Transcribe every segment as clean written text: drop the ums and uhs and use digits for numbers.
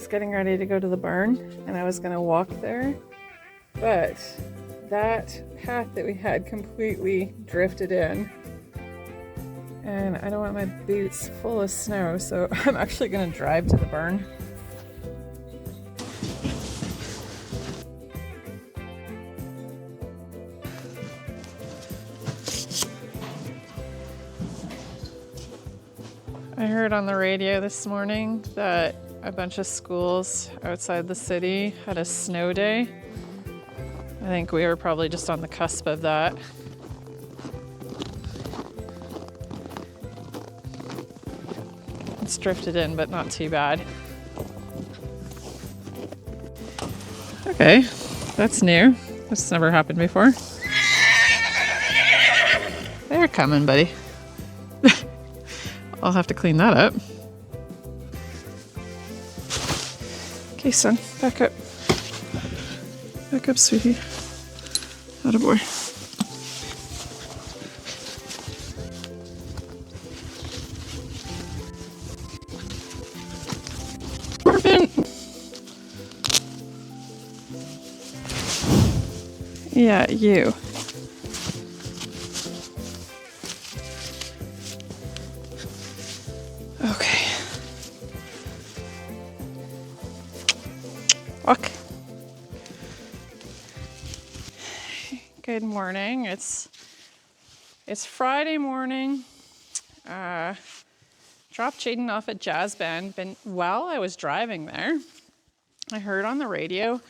was getting ready to go to the barn and I was going to walk there, but that path that we had completely drifted in and I don't want my boots full of snow, so I'm actually going to drive to the barn. I heard on the radio this morning that a bunch of schools outside the city had a snow day. I think we were probably just on the cusp of that. It's drifted in, but not too bad. Okay, that's new. This never happened before. They're coming, buddy. I'll have to clean that up. Okay, son, back up. Back up, sweetie. Attaboy. Marvin! Yeah, you. Okay. Walk. Good morning. It's Friday morning. Dropped Jaden off at jazz band. While I was driving there, I heard on the radio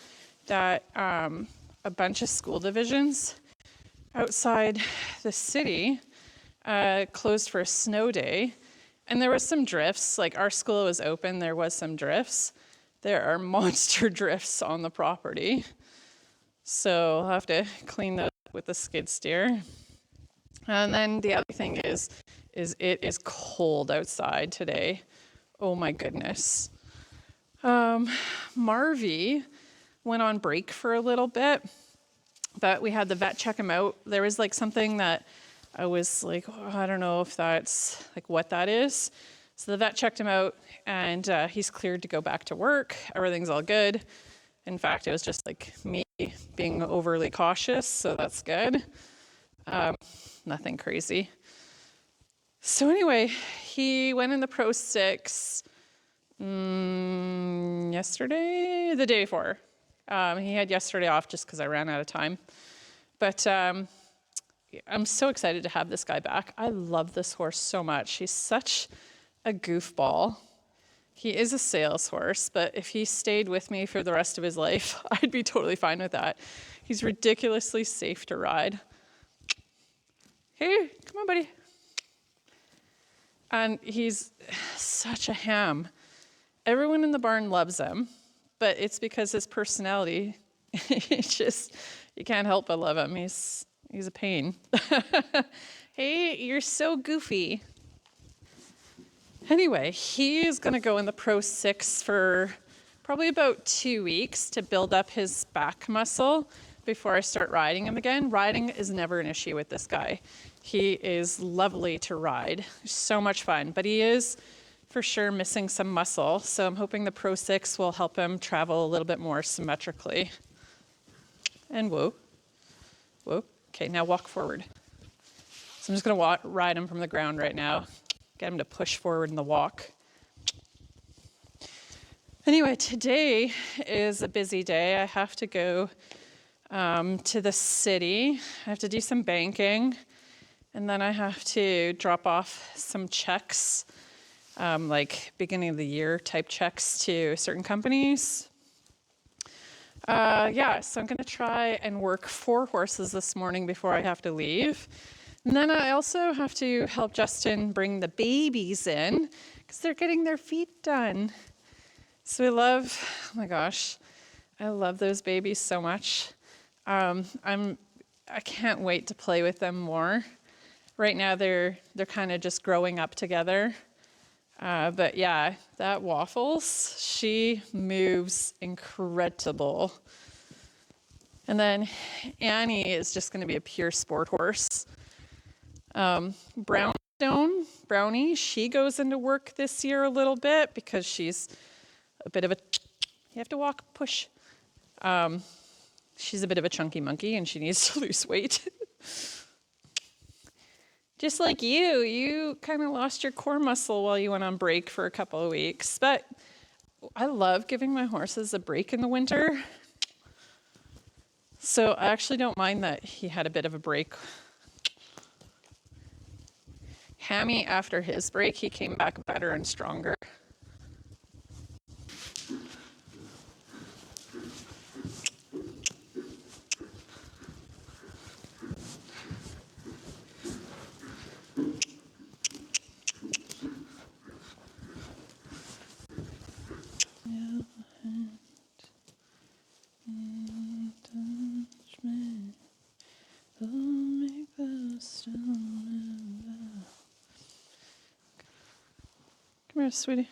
that a bunch of school divisions outside the city closed for a snow day. And there was some drifts, like our school was open, there was some drifts. There are monster drifts on the property. So I'll have to clean those up with the skid steer. And then the other thing is it is cold outside today. Oh my goodness. Marvy went on break for a little bit, but we had the vet check him out. There was like something that I was like, oh, I don't know if that's like what that is. So the vet checked him out and he's cleared to go back to work. Everything's all good. In fact, it was just like me being overly cautious, so that's good. Nothing crazy. So anyway, he went in the ProSix yesterday, the day before. He had yesterday off just because I ran out of time. But I'm so excited to have this guy back. I love this horse so much. He's such a goofball. He is a sales horse, but if he stayed with me for the rest of his life, I'd be totally fine with that. He's ridiculously safe to ride. Hey, come on, buddy. And he's such a ham. Everyone in the barn loves him, but it's because his personality, you can't help but love him. He's a pain. Hey, you're so goofy. Anyway, he is going to go in the ProSix for probably about 2 weeks to build up his back muscle before I start riding him again. Riding is never an issue with this guy. He is lovely to ride. So much fun, but he is for sure missing some muscle. So I'm hoping the ProSix will help him travel a little bit more symmetrically. And whoa. Okay, now walk forward. So I'm just going to ride him from the ground right now. Get him to push forward in the walk. Anyway, today is a busy day. I have to go to the city. I have to do some banking. And then I have to drop off some checks, like beginning of the year type checks to certain companies. So I'm going to try and work 4 horses this morning before I have to leave. And then I also have to help Justin bring the babies in because they're getting their feet done. So oh my gosh, I love those babies so much. I can't wait to play with them more. Right now they're kind of just growing up together. But yeah, that Waffles, she moves incredible. And then Annie is just going to be a pure sport horse. Brownie, she goes into work this year a little bit because she's a bit of a, you have to walk, push. She's a bit of a chunky monkey and she needs to lose weight. Just like you kind of lost your core muscle while you went on break for a couple of weeks. But I love giving my horses a break in the winter. So I actually don't mind that he had a bit of a break. Hammy, after his break, he came back better and stronger. Come here, sweetie.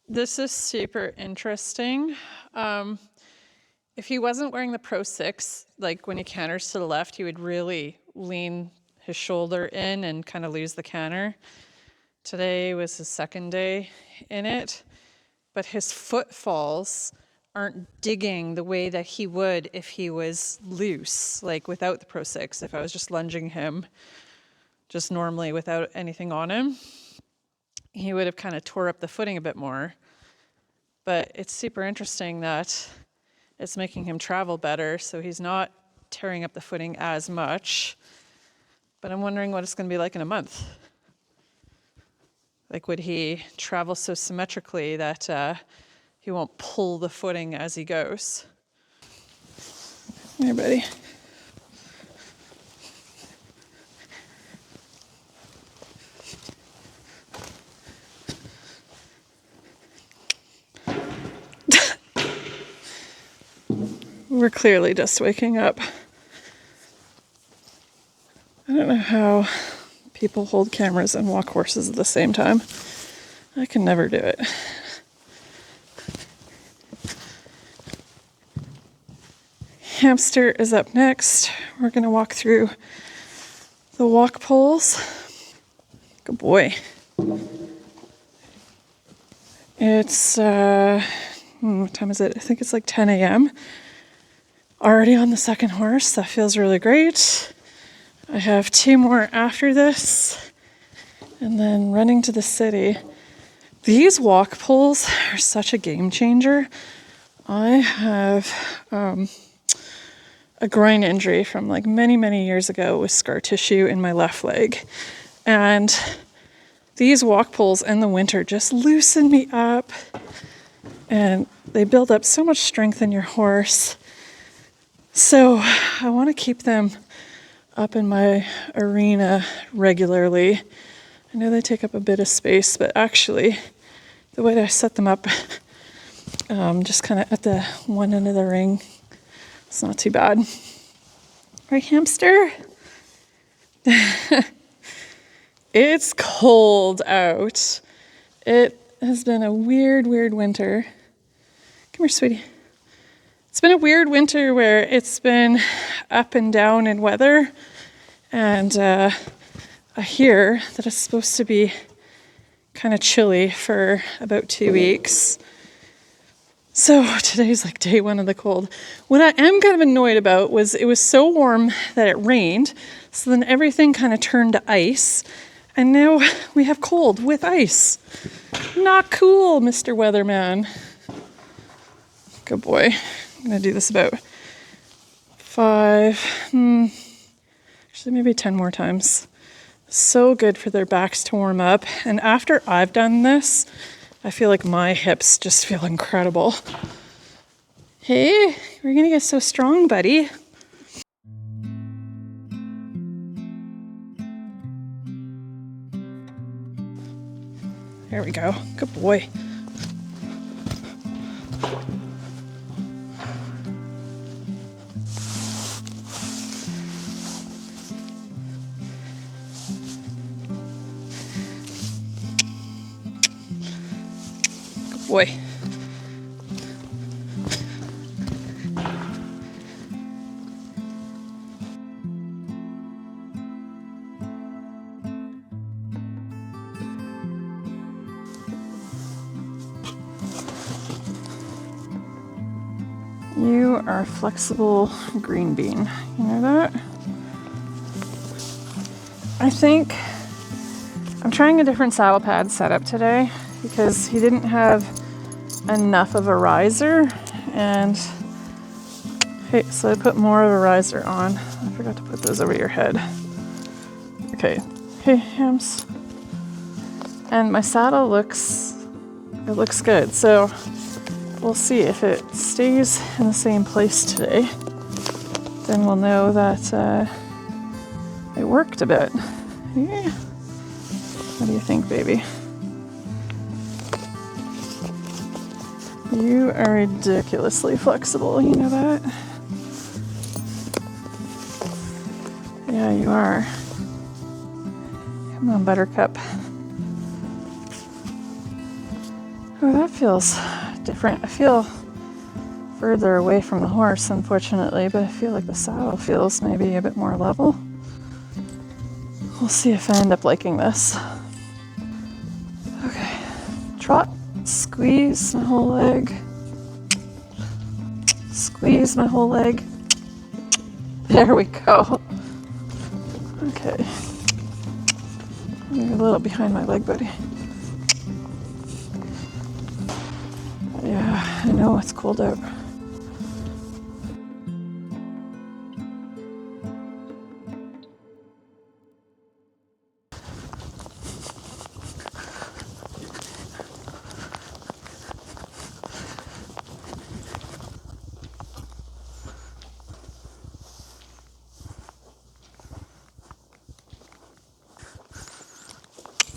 This is super interesting. If he wasn't wearing the ProSix, like when he canters to the left, he would really lean his shoulder in and kind of lose the canter. Today was his second day in it, but his footfalls aren't digging the way that he would if he was loose, like without the ProSix. If I was just lunging him just normally without anything on him, he would have kind of tore up the footing a bit more. But it's super interesting that it's making him travel better, so he's not tearing up the footing as much. But I'm wondering what it's going to be like in a month. Like, would he travel so symmetrically that he won't pull the footing as he goes? Here, buddy. We're clearly just waking up. I don't know how people hold cameras and walk horses at the same time. I can never do it. Hamster is up next. We're going to walk through the walk poles. Good boy. It's, what time is it? I think it's like 10 a.m. Already on the second horse. That feels really great. I have 2 more after this. And then running to the city. These walk poles are such a game changer. I have a groin injury from like many years ago with scar tissue in my left leg. And these walk poles in the winter just loosen me up. And they build up so much strength in your horse. So I want to keep them up in my arena regularly. I know they take up a bit of space, but actually the way that I set them up, just kind of at the one end of the ring, it's not too bad. Right, hamster? It's cold out. It has been a weird winter. Come here, sweetie. It's been a weird winter where it's been up and down in weather, and I hear that it's supposed to be kind of chilly for about 2 weeks. So today's like day 1 of the cold. What I am kind of annoyed about was it was so warm that it rained, so then everything kind of turned to ice, and now we have cold with ice. Not cool, Mr. Weatherman. Good boy. I'm going to do this about 5, actually maybe 10 more times. So good for their backs to warm up. And after I've done this, I feel like my hips just feel incredible. Hey, we're going to get so strong, buddy. There we go. Good boy. Boy. You are a flexible green bean. You know that? I think I'm trying a different saddle pad setup today because he didn't have enough of a riser, and okay, so I put more of a riser on. I forgot to put those over your head. Okay, hey Hams. And my saddle looks good, so we'll see if it stays in the same place today. Then we'll know that it worked a bit. Yeah. What do you think, baby? You are ridiculously flexible, you know that? Yeah, you are. Come on, Buttercup. Oh, that feels different. I feel further away from the horse, unfortunately, but I feel like the saddle feels maybe a bit more level. We'll see if I end up liking this. Okay, trot, squeeze my whole leg. Squeeze my whole leg. There we go. Okay. You're a little behind my leg, buddy. Yeah, I know it's cold out.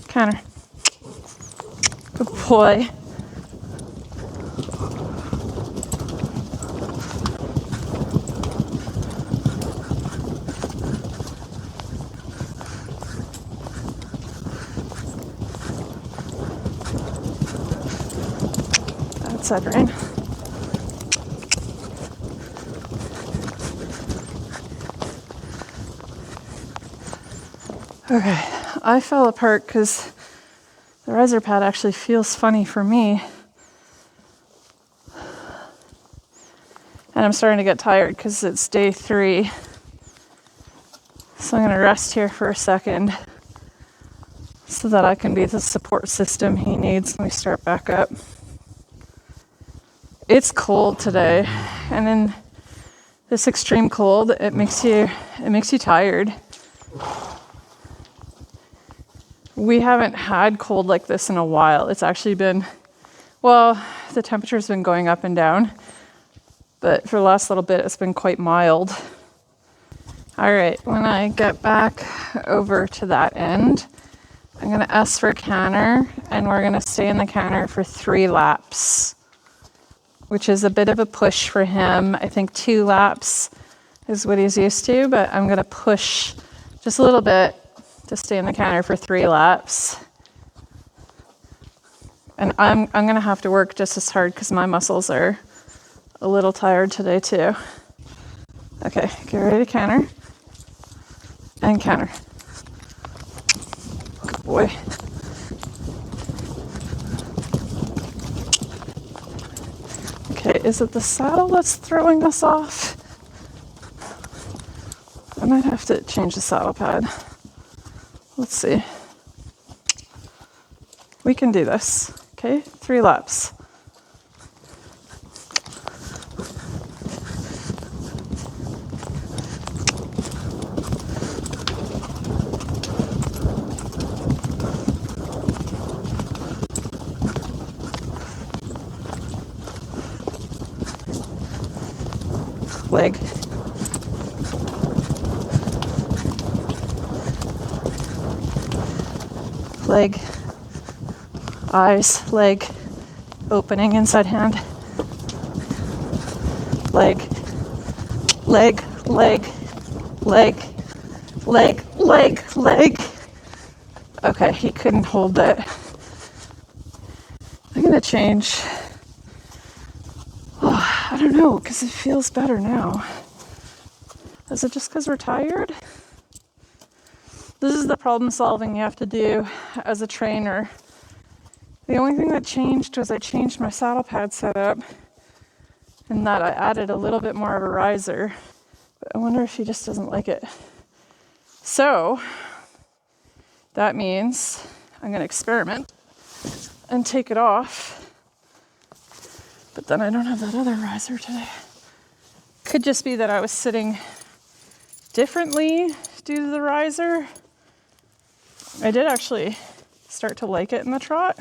Connor. Good boy. Outside rain. Okay, I fell apart because the riser pad actually feels funny for me. And I'm starting to get tired because it's day 3. So I'm going to rest here for a second so that I can be the support system he needs when we start back up. It's cold today, and in this extreme cold, it makes you tired. We haven't had cold like this in a while. It's actually been, well, the temperature's been going up and down, but for the last little bit, it's been quite mild. All right, when I get back over to that end, I'm gonna ask for a canter, and we're gonna stay in the canter for 3 laps, which is a bit of a push for him. I think 2 laps is what he's used to, but I'm gonna push just a little bit to stay in the canter for 3 laps. And I'm gonna have to work just as hard because my muscles are a little tired today too. Okay, get ready to canter. And canter. Good boy. Okay, is it the saddle that's throwing us off? I might have to change the saddle pad. Let's see. We can do this. Okay, 3 laps. Leg. Leg. Eyes, leg. Opening inside hand. Leg. Leg, leg, leg, leg, leg, leg. Okay, he couldn't hold that. I'm gonna change. Oh, I don't know, because it feels better now. Is it just because we're tired? This is the problem solving you have to do as a trainer. The only thing that changed was I changed my saddle pad setup. in that I added a little bit more of a riser, but I wonder if he just doesn't like it. So that means I'm going to experiment and take it off, but then I don't have that other riser today. Could just be that I was sitting differently due to the riser. I did actually start to like it in the trot.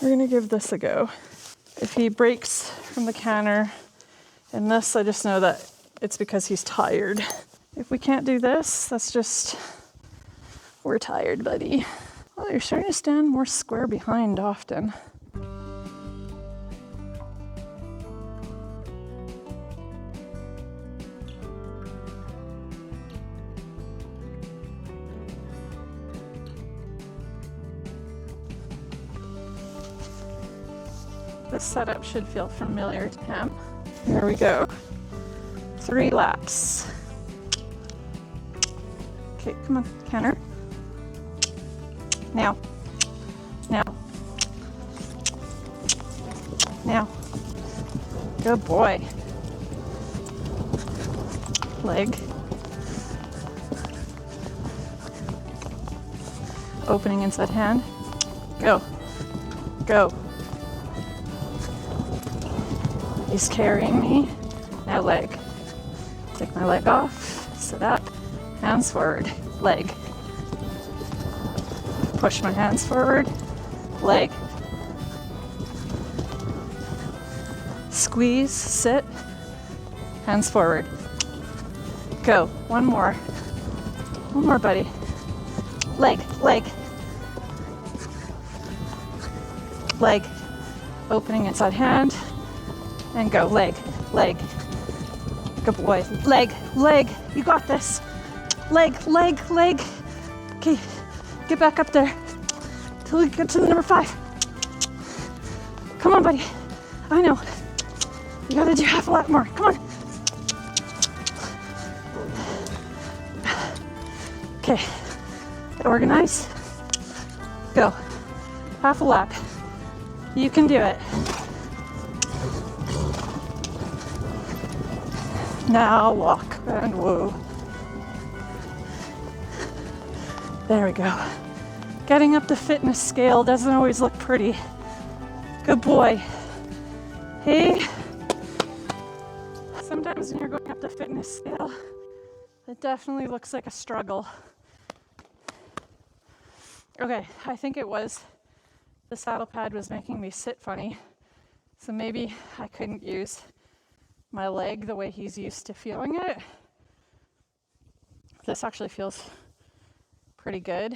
We're going to give this a go. If he breaks from the canter in this, I just know that it's because he's tired. If we can't do this, that's just, we're tired, buddy. Oh, you're starting to stand more square behind often. This setup should feel familiar to him. Here we go. 3 laps. Okay, come on, canter. Now. Now. Now. Good boy. Leg. Opening inside hand. Go. Go. He's carrying me. Now leg. Take my leg off. Sit up. Hands forward. Leg. Push my hands forward. Leg. Squeeze. Sit. Hands forward. Go. One more. One more, buddy. Leg. Leg. Leg. Opening inside hand. And go. Leg. Leg. Good boy. Leg. Leg. You got this. Leg. Leg. Leg. Okay. Get back up there. Till we get to the number 5. Come on, buddy. I know. You gotta do half a lap more. Come on. Okay. Organize. Go. Half a lap. You can do it. Now walk and woo. There we go. Getting up the fitness scale doesn't always look pretty. Good boy. Hey. Sometimes when you're going up the fitness scale, it definitely looks like a struggle. Okay, I think it was the saddle pad was making me sit funny. So maybe I couldn't use my leg the way he's used to feeling it. This actually feels pretty good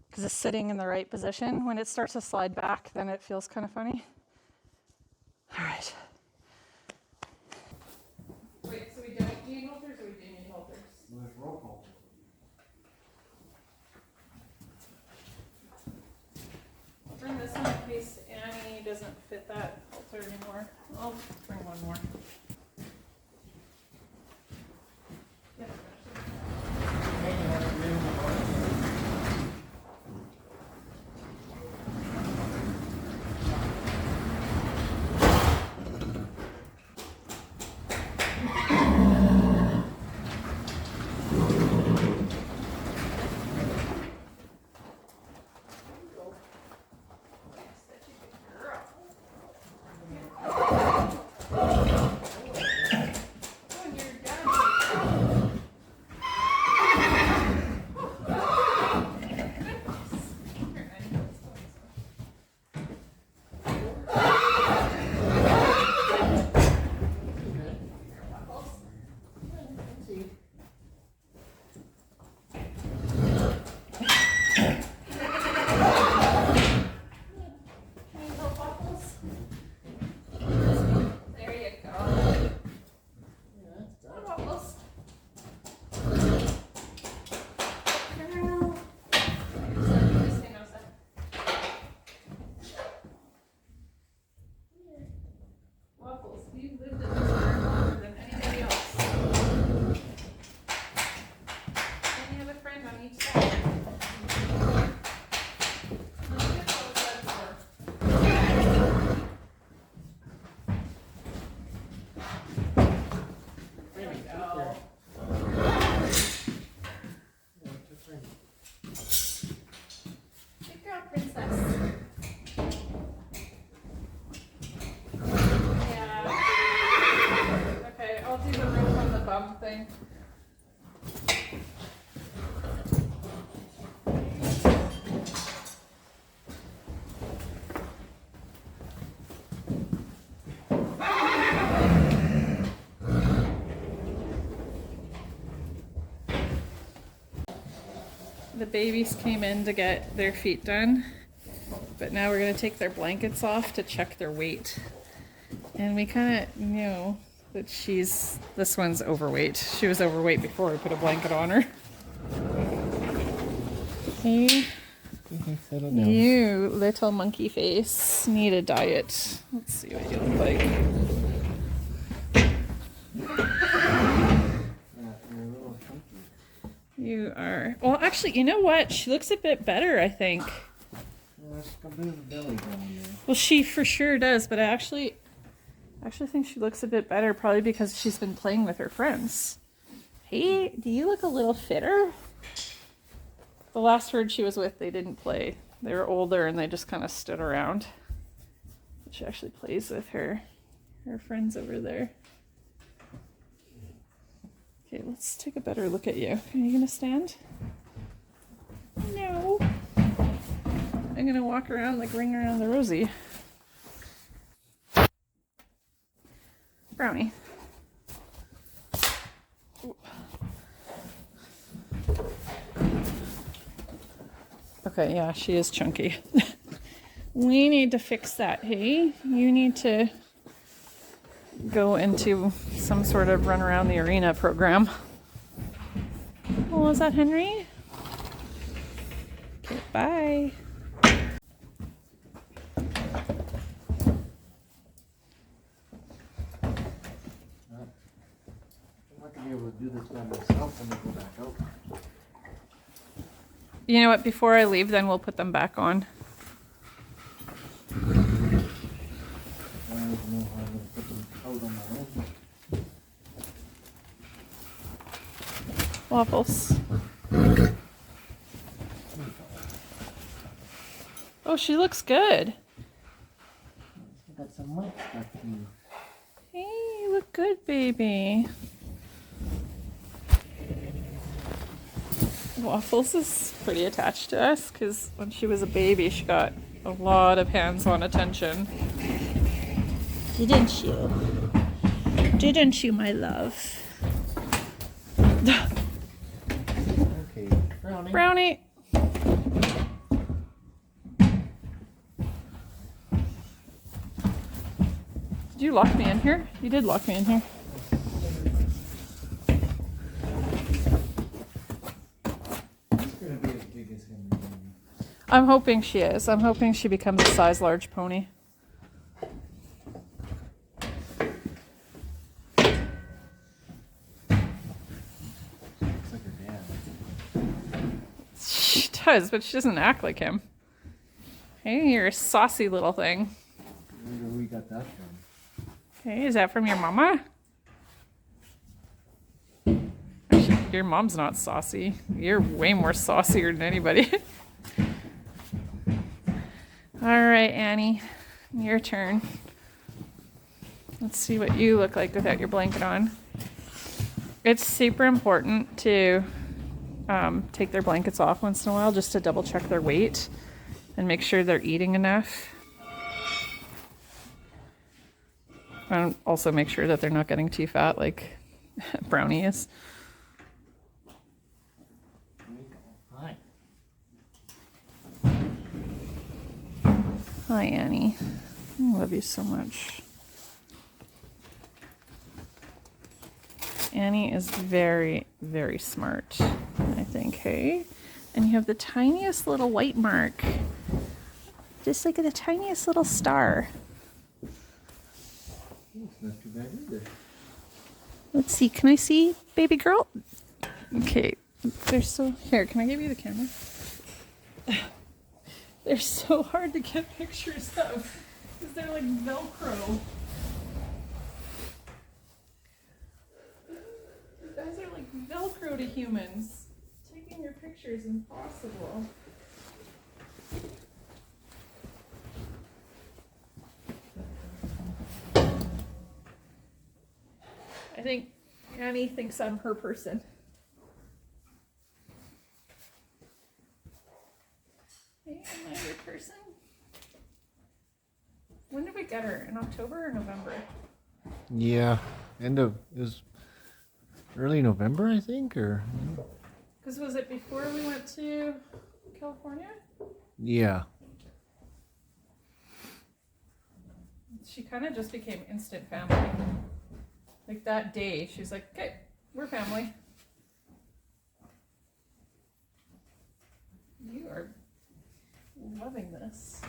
because it's sitting in the right position. When it starts to slide back, then it feels kind of funny. All right. Wait, so we don't need halters or we do need halters? There's rope halters. I'll bring this one in case Annie doesn't fit that halter anymore. I'll bring one more. Yeah. The babies came in to get their feet done, but now we're gonna take their blankets off to check their weight. And we kind of know that this one's overweight. She was overweight before we put a blanket on her. Hey, you little monkey face, need a diet. Let's see what you look like. You are, well, actually, you know what? She looks a bit better, I think. Well, she for sure does, but I actually think she looks a bit better, probably because she's been playing with her friends. Hey, do you look a little fitter? The last herd she was with, they didn't play. They were older and they just kind of stood around. She actually plays with her friends over there. Okay, let's take a better look at you. Are you gonna stand? No. I'm gonna walk around like Ring Around the Rosie. Brownie. Ooh. Okay, yeah, she is chunky. We need to fix that, hey? You need to go into some sort of run around the arena program. Oh, is that Henry? Okay, bye. Do this by myself and then go back out. You know what? Before I leave, then we'll put them back on. I don't know how I'm going to put them out on my own. Waffles. Oh, she looks good. Got some mud stuck to you. Hey, you look good, baby. Waffles is pretty attached to us because when she was a baby, she got a lot of hands-on attention. Didn't you? Didn't you, my love? Okay, Brownie. Brownie. Did you lock me in here? You did lock me in here. I'm hoping she is. I'm hoping she becomes a size large pony. Looks like her dad. She does, but she doesn't act like him. Hey, you're a saucy little thing. Where we got that from? Hey, is that from your mama? Actually, your mom's not saucy. You're way more saucier than anybody. All right, Annie, your turn. Let's see what you look like without your blanket on. It's super important to take their blankets off once in a while just to double check their weight and make sure they're eating enough. And also make sure that they're not getting too fat like Brownie is. Hi. Hi, Annie. I love you so much. Annie is very, very smart, I think, hey? And you have the tiniest little white mark. Just like the tiniest little star. It's not too bad either. Let's see, can I see, baby girl? Okay, they're so... Here, can I give you the camera? They're so hard to get pictures of because they're like Velcro. You guys are like Velcro to humans. Taking your picture is impossible. I think Annie thinks I'm her person. Hey, am I your person? When did we get her? In October or November? Yeah, it was early November, I think, or Because was it before we went to California? Yeah. She kind of just became instant family. Like that day, she's like, okay, we're family. You are loving this.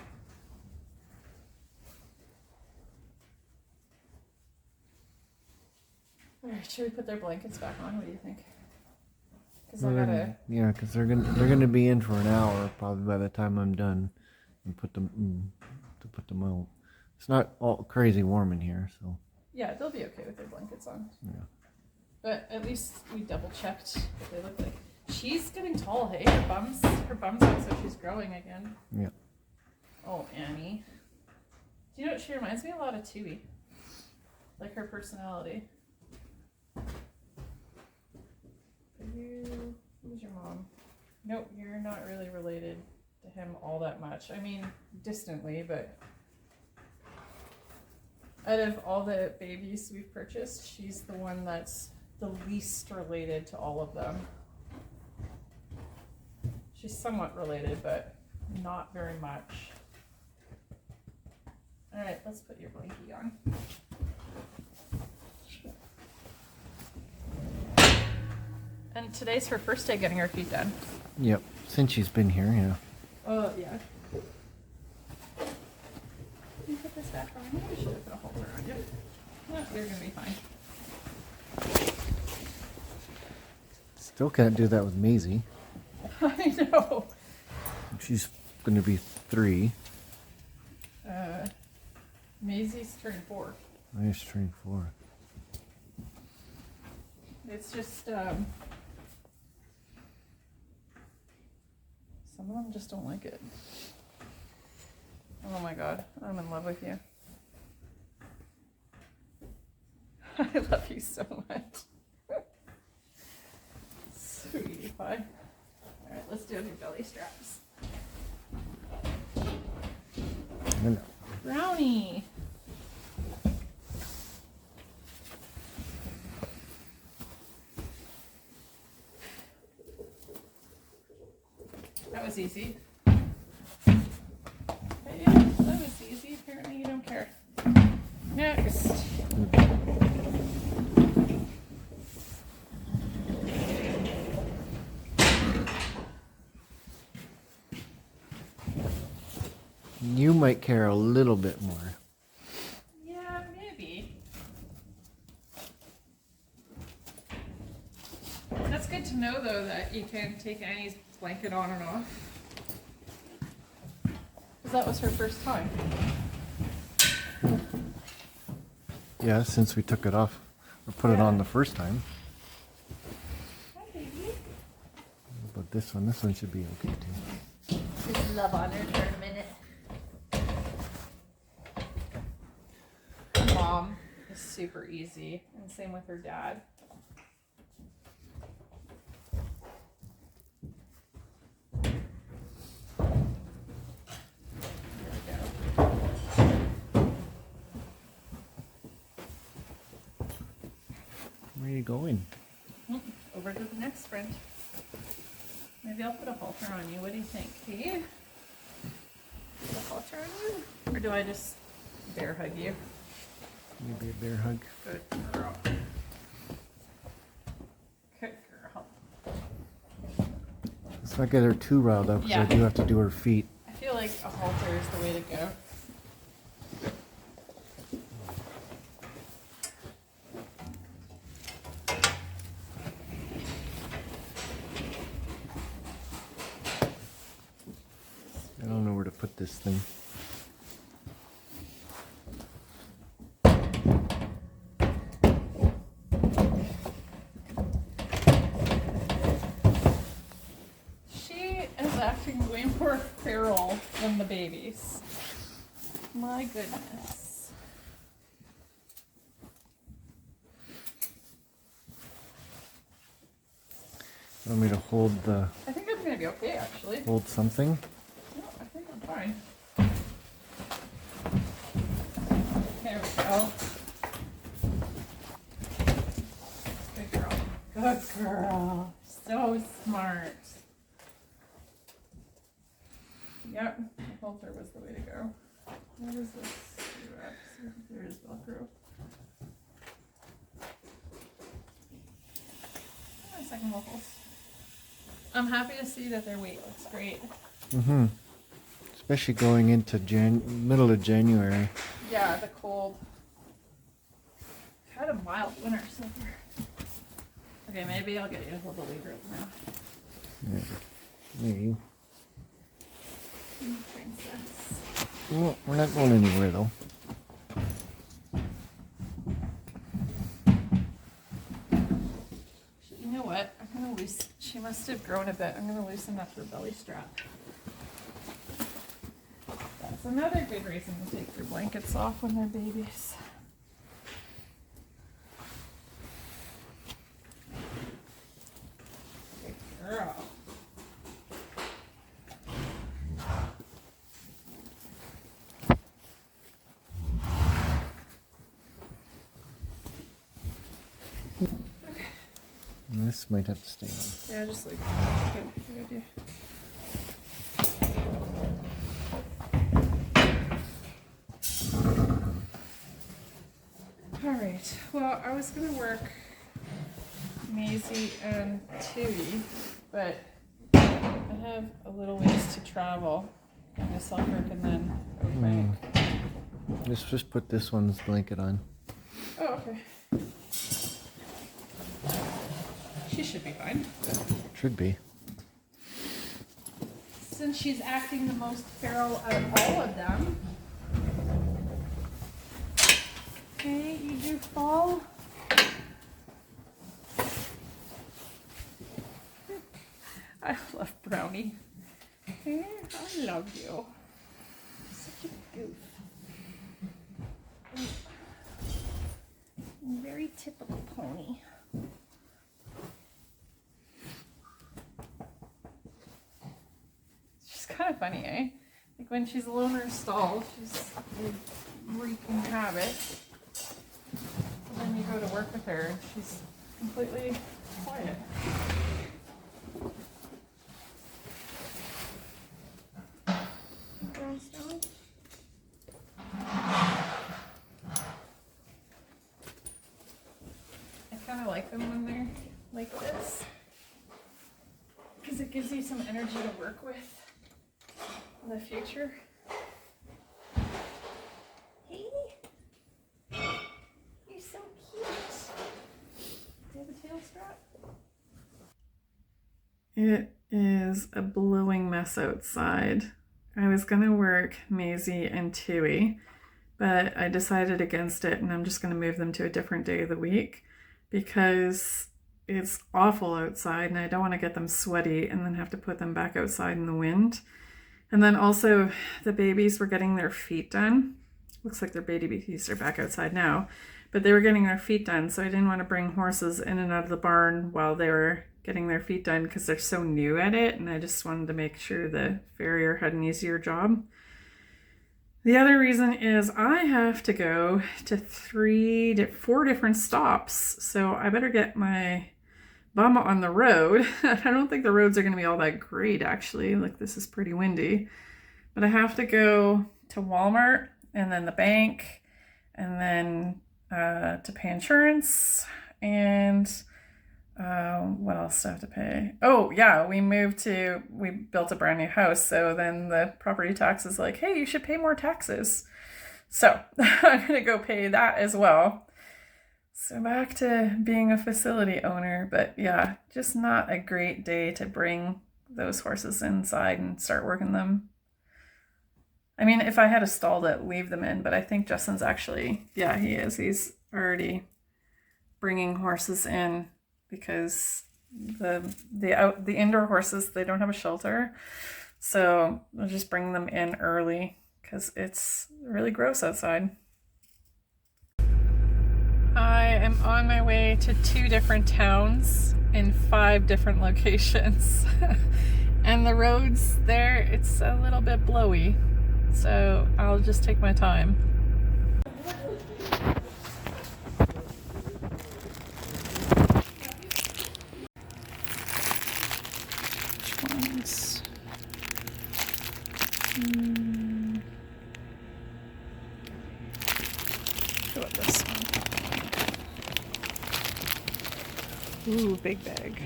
All right, should we put their blankets back on? What do you think? Because I gotta. Yeah, because they're gonna be in for an hour probably by the time I'm done, and put them out. It's not all crazy warm in here, so. Yeah, they'll be okay with their blankets on. Yeah. But at least we double checked what they look like. She's getting tall, hey? Her bum's out, so she's growing again. Yeah. Oh, Annie. Do you know what she reminds me a lot of Tui? Like her personality. Who's your mom? Nope, you're not really related to him all that much. I mean, distantly, but out of all the babies we've purchased, she's the one that's the least related to all of them. She's somewhat related, but not very much. All right, let's put your blankie on. And today's her first day getting her feet done. Yep, since she's been here, yeah. Oh, yeah. Can you put this back on? Maybe I should have put a halter on you. No, you're going to be fine. Still can't do that with Maisie. I know. She's gonna be 3. Maisie's turning 4. I just turned 4. It's just, some of them just don't like it. Oh my god, I'm in love with you. I love you so much. Sweetie pie. Alright, let's do your belly straps. No. Brownie! That was easy. But yeah, that was easy. Apparently you don't care. Next. You might care a little bit more. Yeah, maybe. That's good to know, though, that you can take Annie's blanket on and off. Because that was her first time. Yeah, since we took it off or put it on the first time. Hi, baby. But this one should be okay too. Just love on her for a minute. Her mom is super easy, and same with her dad. Where are you going? Over to the next friend. Maybe I'll put a halter on you. What do you think, Kate? Put a halter on you? Or do I just bear hug you? Maybe a bear hug. Good girl. Good girl. Let's not get her too riled up because I Yeah. do have to do her feet. I feel like a halter is the way to go. I don't know where to put this thing. She is acting way more feral than the babies. My goodness. You want me to hold the I think I'm gonna be okay, actually. hold something? No, I think I'm fine. There we go. Good girl. Good girl. So smart. Yep, the halter was the way to go. What is this? There is Velcro. Second waffles. I'm happy to see that their weight looks great. Mm-hmm. Especially going into middle of January. Yeah, the cold. Had a mild winter so far. Okay, maybe I'll get you a little lead rope now. Yeah, maybe. Princess. Well, we're not going anywhere though. You know what? I'm gonna loosen. She must have grown a bit. I'm gonna loosen up her belly strap. That's another good reason to take their blankets off when they're babies. Good girl. This might have to stay on. Yeah, just leave it. Good idea. Alright, well, I was going to work Maisie and Tui, but I have a little ways to travel. I'm going to Selkirk and then Oakbank. Let's just put this one's blanket on. Oh, okay. She should be fine. Should be. Since she's acting the most feral out of all of them. Okay, you do fall. I love Brownie. Okay, I love you. Such a goof. Very typical pony. She's kind of funny, eh? Like when she's alone in her stall, she's wreaking havoc. And then you go to work with her, and she's completely quiet. Brownstone. I kind of like them when they're like this, because it gives you some energy to work with in the future. Hey, you're so cute. Do you have a tail strap? It is a blowing mess outside. I was gonna work Maisie and Tui, but I decided against it, and I'm just gonna move them to a different day of the week because it's awful outside and I don't want to get them sweaty and then have to put them back outside in the wind. And then also the babies were getting their feet done. Looks like their babies are back outside now, but they were getting their feet done, so I didn't want to bring horses in and out of the barn while they were getting their feet done because they're so new at it, and I just wanted to make sure the farrier had an easier job. The other reason is I have to go to 4 different stops, so I better get my bum on the road. I don't think the roads are going to be all that great, actually. Like, this is pretty windy. But I have to go to Walmart, and then the bank, and then to pay insurance, and what else do I have to pay? Oh, yeah, we built a brand new house, so then the property tax is like, hey, you should pay more taxes. So I'm going to go pay that as well. So back to being a facility owner, but yeah, just not a great day to bring those horses inside and start working them. I mean, if I had a stall to leave them in, but I think Justin's actually, yeah, he is. He's already bringing horses in because the indoor horses, they don't have a shelter. So I'll just bring them in early because it's really gross outside. I am on my way to 2 different towns in 5 different locations. And the roads there, it's a little bit blowy. So I'll just take my time. How about this one? Ooh, big bag.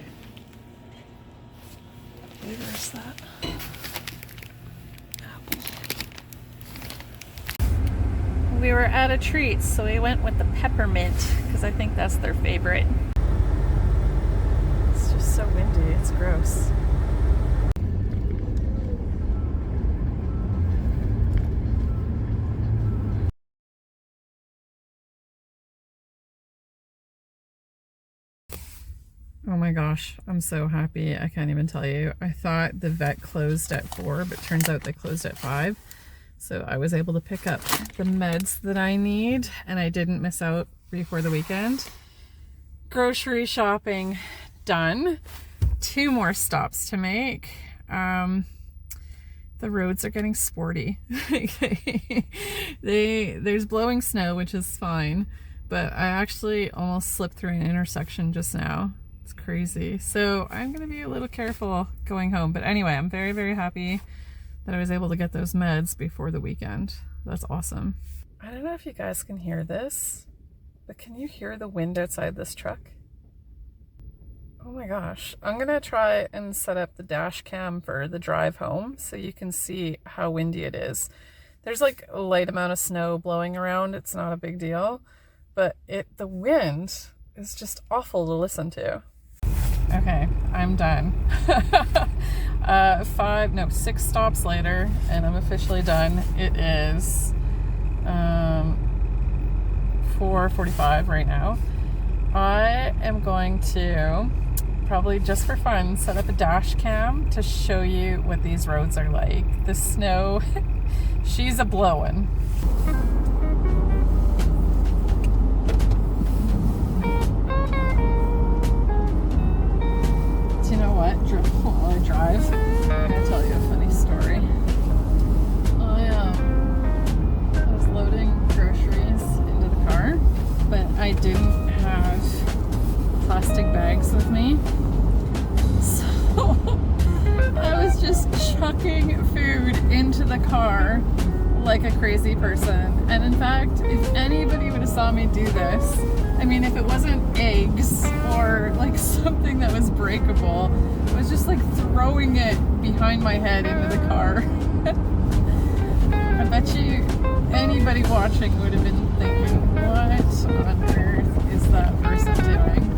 What flavor is that? Apple. We were out of treats, so we went with the peppermint because I think that's their favorite. It's just so windy, it's gross. Oh my gosh, I'm so happy. I can't even tell you. I thought the vet closed at 4, but turns out they closed at 5. So I was able to pick up the meds that I need, and I didn't miss out before the weekend. Grocery shopping done. 2 more stops to make. The roads are getting sporty. There's blowing snow, which is fine, but I actually almost slipped through an intersection just now. It's crazy. So I'm gonna be a little careful going home. But anyway, I'm very, very happy that I was able to get those meds before the weekend. That's awesome. I don't know if you guys can hear this, but can you hear the wind outside this truck? Oh my gosh. I'm gonna try and set up the dash cam for the drive home so you can see how windy it is. There's like a light amount of snow blowing around. It's not a big deal, but the wind is just awful to listen to. Okay, I'm done. 6 stops later, and I'm officially done. It is 4:45 right now. I am going to, probably just for fun, set up a dash cam to show you what these roads are like. The snow, she's a blowin'. You know what? While I drive, I'm gonna tell you a funny story. I was loading groceries into the car, but I didn't have plastic bags with me, so I was just chucking food into the car like a crazy person. And in fact, if anybody would have saw me do this, I mean, if it wasn't eggs or like something that was breakable, I was just like throwing it behind my head into the car. I bet you anybody watching would have been thinking, what on earth is that person doing?